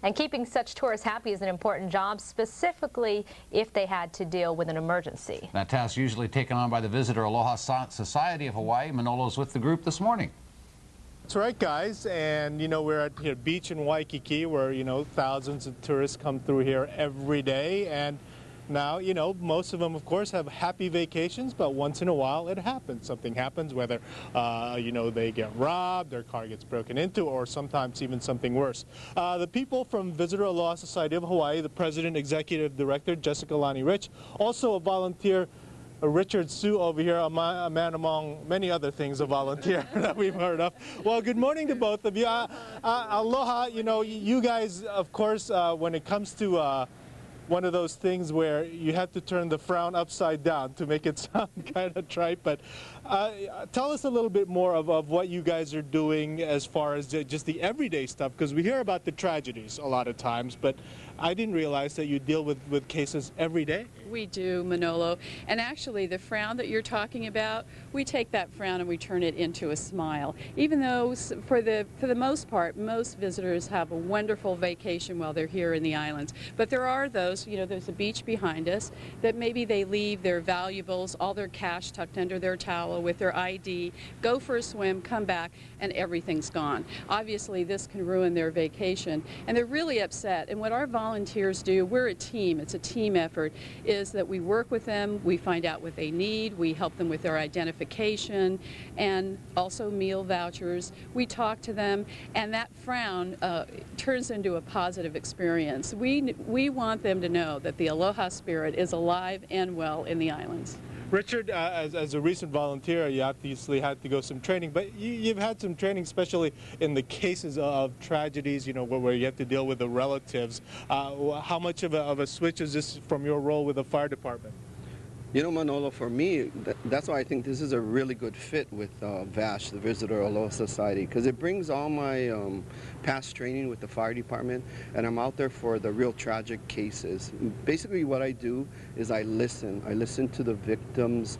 And keeping such tourists happy is an important job, specifically if they had to deal with an emergency. That task usually taken on by the Visitor Aloha Society of Hawaii. Manolo's with the group this morning. That's right, guys, and we're at the beach in Waikiki where thousands of tourists come through here every day, and now most of them of course have happy vacations, but once in a while it happens. Something happens, whether they get robbed, their car gets broken into, or sometimes even something worse. The people from Visitor Aloha Society of Hawaii, the president executive director Jessica Lani Rich, also a volunteer Richard Sue over here, a man among many other things, a volunteer that we've heard of. Well, good morning to both of you. Aloha, you guys, of course, when it comes to one of those things where you have to turn the frown upside down to make it sound kind of trite, but tell us a little bit more of what you guys are doing as far as just the everyday stuff, because we hear about the tragedies a lot of times, but I didn't realize that you deal with cases every day. We do, Manolo, and actually the frown that you're talking about, we take that frown and we turn it into a smile. Even though for the most part, most visitors have a wonderful vacation while they're here in the islands, but there are those, there's a beach behind us, that maybe they leave their valuables, all their cash tucked under their towel with their ID, go for a swim, come back, and everything's gone. Obviously this can ruin their vacation, and they're really upset. And what our volunteers do, we're a team, it's a team effort, is that we work with them, we find out what they need, we help them with their identification, and also meal vouchers. We talk to them, and that frown turns into a positive experience. We want them to know that the Aloha spirit is alive and well in the islands. Richard, as a recent volunteer, you obviously had to go some training, but you've had some training, especially in the cases of tragedies, where you have to deal with the relatives. How much of a switch is this from your role with the fire department? Manolo, for me, that's why I think this is a really good fit with VASH, the Visitor Aloha Society, because it brings all my past training with the fire department, and I'm out there for the real tragic cases. Basically what I do is I listen. I listen to the victims,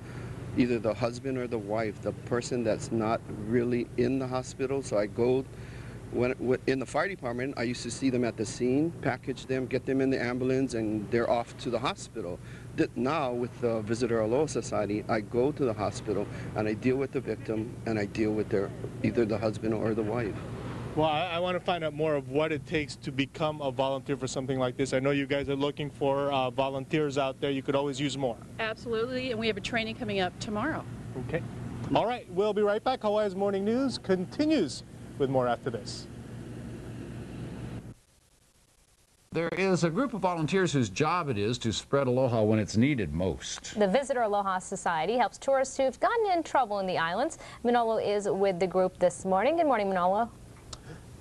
either the husband or the wife, the person that's not really in the hospital. So I go, in the fire department, I used to see them at the scene, package them, get them in the ambulance, and they're off to the hospital. Now, with the Visitor Aloha Society, I go to the hospital and I deal with the victim and I deal with either the husband or the wife. Well, I want to find out more of what it takes to become a volunteer for something like this. I know you guys are looking for volunteers out there. You could always use more. Absolutely, and we have a training coming up tomorrow. Okay. All right, we'll be right back. Hawaii's Morning News continues with more after this. There is a group of volunteers whose job it is to spread aloha when it's needed most. The Visitor Aloha Society helps tourists who've gotten in trouble in the islands. Manolo is with the group this morning. Good morning, Manolo.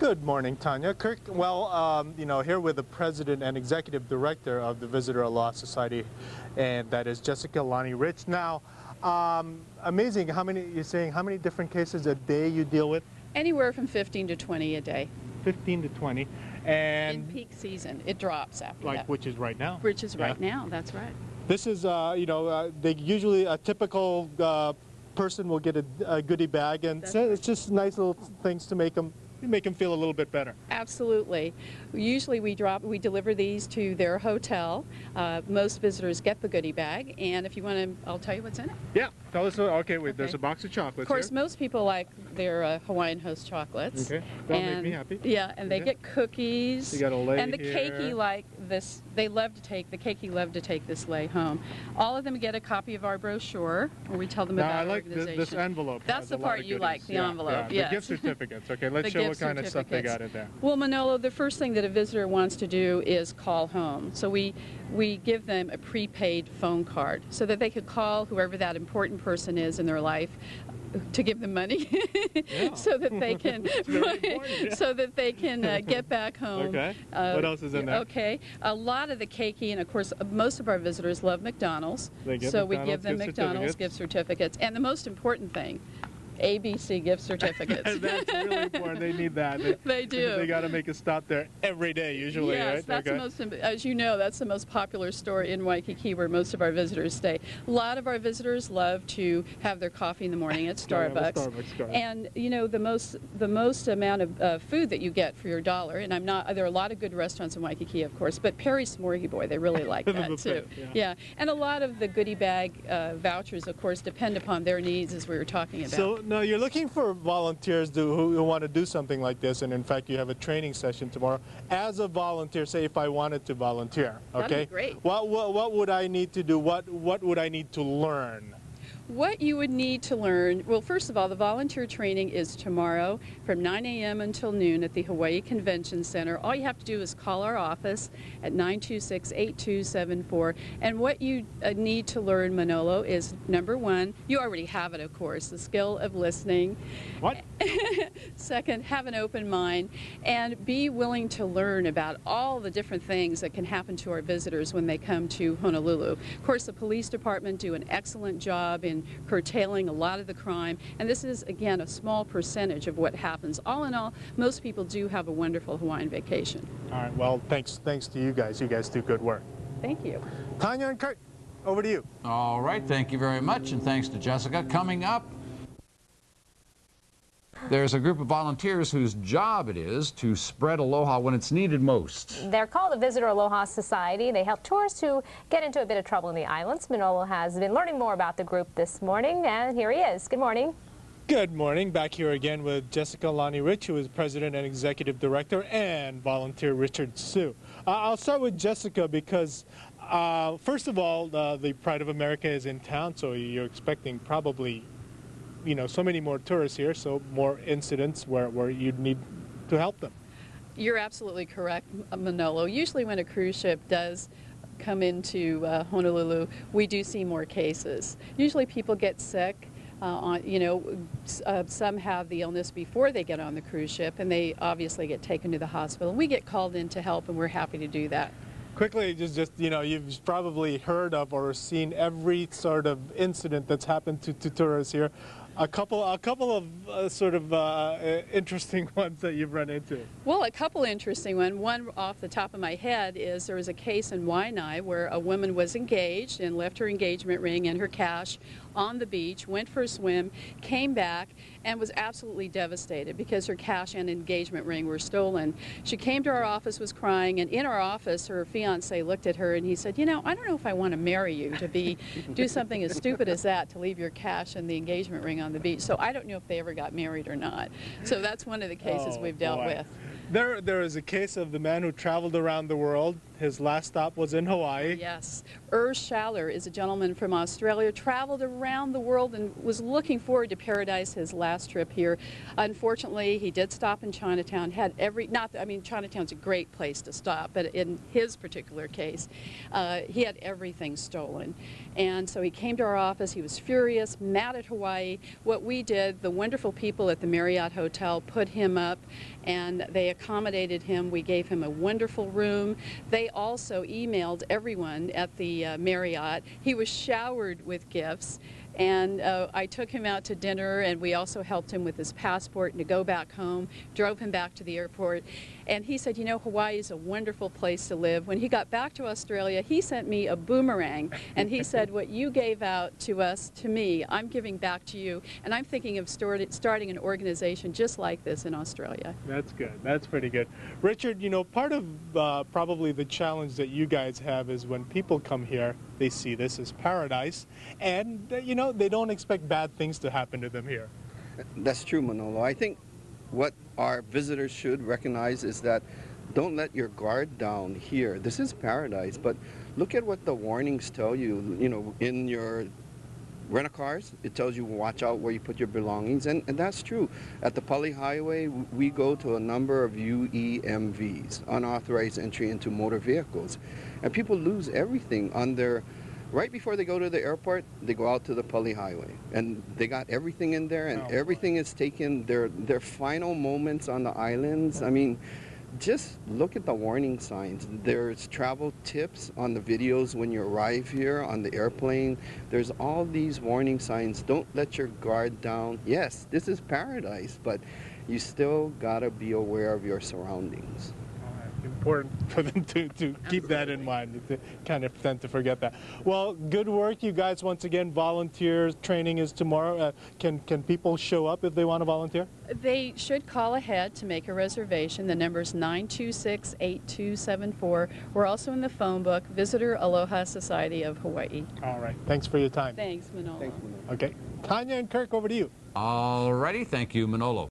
Good morning, Tanya. Kirk, well, here with the president and executive director of the Visitor Aloha Society, and that is Jessica Lani Rich. Now, amazing, how many different cases a day you deal with? Anywhere from 15 to 20 a day. 15 to 20. And in peak season, it drops after that. Which is right now. Which is right now, that's right. This is, they usually, a typical person will get a goodie bag, and it's just nice little things to make them feel a little bit better. Absolutely. Usually we deliver these to their hotel. Most visitors get the goodie bag, and if you want to, I'll tell you what's in it. Yeah, tell us. Okay, wait, there's a box of chocolates. Of course, here. Most people like their Hawaiian Host chocolates. Okay, that'll make me happy. Yeah, and they get cookies. You got a lei and the here. keiki like this. The keiki love to take this lei home. All of them get a copy of our brochure, where we tell them about our organization. I like this envelope. That's the part you like, the envelope. Yeah, the gift certificates. Okay, let's show what kind of stuff they got in there. Well, Manolo, the first thing that a visitor wants to do is call home. So we give them a prepaid phone card so that they could call whoever that important person is in their life to give them money so that they can so that they can get back home. Okay. What else is in there? Okay. A lot of the keiki, and of course most of our visitors love McDonald's. We give them McDonald's gift certificates. And the most important thing ABC gift certificates. That's really important. They need that. They do. They got to make a stop there every day, usually, yes, right? that's Okay. the most, as you know, that's the most popular store in Waikiki where most of our visitors stay. A lot of our visitors love to have their coffee in the morning at Starbucks. Starbucks, correct. And you know, the most amount of food that you get for your dollar, and there are a lot of good restaurants in Waikiki, of course, but Perry's Smorgy Boy, they really like that too. Yeah, and a lot of the goodie bag vouchers, of course, depend upon their needs, as we were talking about. So now you're looking for volunteers who want to do something like this, and in fact you have a training session tomorrow. As a volunteer, say if I wanted to volunteer, okay? That'd be great. What would I need to do? What would I need to learn? What you would need to learn, well, first of all, the volunteer training is tomorrow from 9 a.m. until noon at the Hawaii Convention Center. All you have to do is call our office at 926-8274. And what you need to learn, Manolo, is number one, you already have it, of course, the skill of listening. What? Second, have an open mind and be willing to learn about all the different things that can happen to our visitors when they come to Honolulu. Of course, the police department do an excellent job in curtailing a lot of the crime, and this is, again, a small percentage of what happens. All in all, most people do have a wonderful Hawaiian vacation. All right, well, thanks to you guys. You guys do good work. Thank you. Tanya and Kurt, over to you. All right, thank you very much, and thanks to Jessica. Coming up, there's a group of volunteers whose job it is to spread aloha when it's needed most. They're called the Visitor Aloha Society. They help tourists who get into a bit of trouble in the islands. Manolo has been learning more about the group this morning, and here he is. Good morning. Good morning. Back here again with Jessica Lonnie Rich, who is President and Executive Director, and volunteer Richard Sue. I'll start with Jessica because, first of all, the Pride of America is in town, so you're expecting probably so many more tourists here, so more incidents where you'd need to help them. You're absolutely correct, Manolo. Usually when a cruise ship does come into Honolulu, we do see more cases. Usually people get sick. Some have the illness before they get on the cruise ship, and they obviously get taken to the hospital. We get called in to help, and we're happy to do that. Quickly, you've probably heard of or seen every sort of incident that's happened to tourists here. A couple of interesting ones that you've run into. Well, a couple interesting ones. One off the top of my head is there was a case in Waianae where a woman was engaged and left her engagement ring and her cash on the beach, went for a swim, came back, and was absolutely devastated because her cash and engagement ring were stolen. She came to our office, was crying, and in our office, her fiancé looked at her and he said, I don't know if I want to marry you to do something as stupid as that, to leave your cash and the engagement ring on the beach. So I don't know if they ever got married or not. So that's one of the cases we've dealt with. There is a case of the man who traveled around the world. His last stop was in Hawaii. Yes. Schaller is a gentleman from Australia, traveled around the world and was looking forward to paradise his last trip here. Unfortunately, he did stop in Chinatown. Chinatown's a great place to stop, but in his particular case, he had everything stolen. And so he came to our office. He was furious, mad at Hawaii. What we did, the wonderful people at the Marriott Hotel put him up, and they accommodated him. We gave him a wonderful room. They also emailed everyone at the Marriott. He was showered with gifts, and I took him out to dinner, and we also helped him with his passport and to go back home, drove him back to the airport. And he said, Hawaii is a wonderful place to live. When he got back to Australia, he sent me a boomerang, and he said, what you gave out to me, I'm giving back to you, and I'm thinking of starting an organization just like this in Australia. That's good. That's pretty good. Richard, part of probably the challenge that you guys have is when people come here, they see this as paradise, and, they don't expect bad things to happen to them here. That's true, Manolo. I think what our visitors should recognize is that don't let your guard down here. This is paradise, but look at what the warnings tell you. In your rent-a-cars, it tells you watch out where you put your belongings, and that's true. At the Pali Highway, we go to a number of UEMVs, unauthorized entry into motor vehicles, and people lose everything on their. Right before they go to the airport, they go out to the Pali Highway, and they got everything in there, and everything is taken. Their final moments on the islands. I mean, just look at the warning signs. There's travel tips on the videos when you arrive here on the airplane. There's all these warning signs. Don't let your guard down. Yes, this is paradise, but you still gotta be aware of your surroundings. Important for them to keep that in mind. They kind of tend to forget that. Well, good work, you guys. Once again, volunteer training is tomorrow. Can people show up if they want to volunteer? They should call ahead to make a reservation. The number is 926-8274. We're also in the phone book, Visitor Aloha Society of Hawaii. All right. Thanks for your time. Thanks, Manolo. Okay. Tanya and Kirk, over to you. All righty. Thank you, Manolo.